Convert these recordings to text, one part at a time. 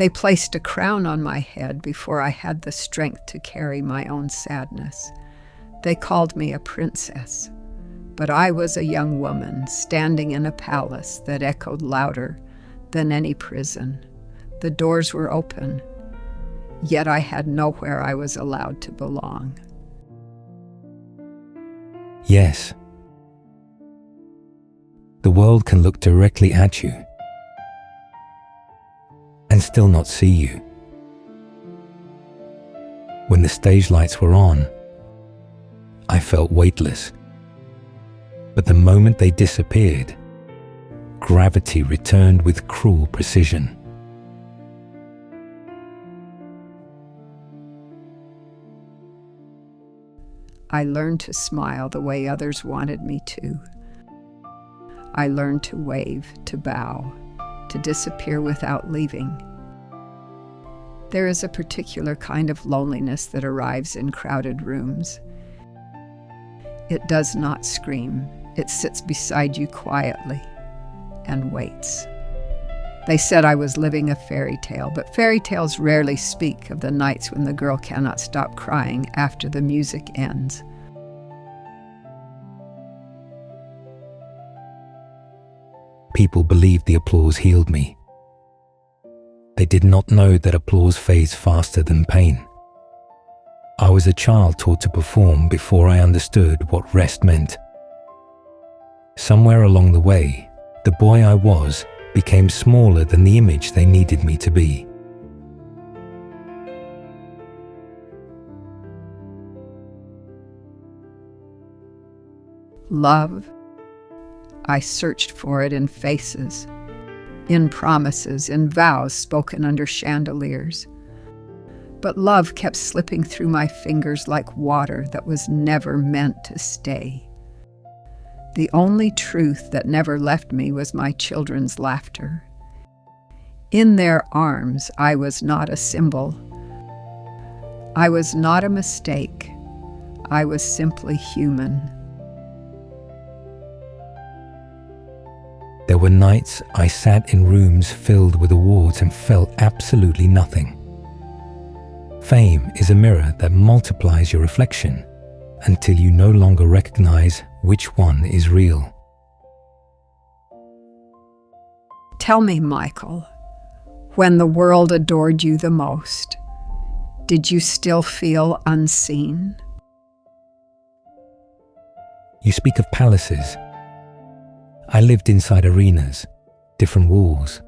They placed a crown on my head before I had the strength to carry my own sadness. They called me a princess, but I was a young woman standing in a palace that echoed louder than any prison. The doors were open, yet I had nowhere I was allowed to belong. Yes. The world can look directly at you and still not see you. When the stage lights were on, I felt weightless. But the moment they disappeared, gravity returned with cruel precision. I learned to smile the way others wanted me to. I learned to wave, to bow, to disappear without leaving. There is a particular kind of loneliness that arrives in crowded rooms. It does not scream. It sits beside you quietly and waits. They said I was living a fairy tale, but fairy tales rarely speak of the nights when the girl cannot stop crying after the music ends. People believed the applause healed me. They did not know that applause fades faster than pain. I was a child taught to perform before I understood what rest meant. Somewhere along the way, the boy I was became smaller than the image they needed me to be. Love. I searched for it in faces, in promises, in vows spoken under chandeliers. But love kept slipping through my fingers like water that was never meant to stay. The only truth that never left me was my children's laughter. In their arms, I was not a symbol. I was not a mistake. I was simply human. There were nights I sat in rooms filled with awards and felt absolutely nothing. Fame is a mirror that multiplies your reflection until you no longer recognize which one is real. Tell me, Michael, when the world adored you the most, did you still feel unseen? You speak of palaces. I lived inside arenas, different walls.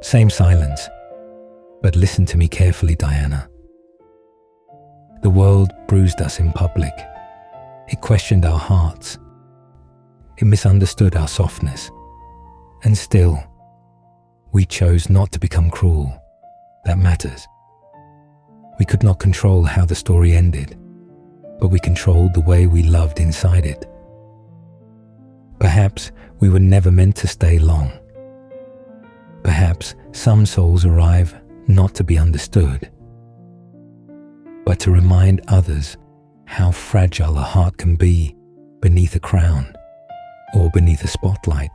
Same silence, but listen to me carefully, Diana. The world bruised us in public. It questioned our hearts. It misunderstood our softness. And still, we chose not to become cruel. That matters. We could not control how the story ended, but we controlled the way we loved inside it. Perhaps we were never meant to stay long. Perhaps some souls arrive not to be understood, but to remind others how fragile a heart can be beneath a crown or beneath a spotlight.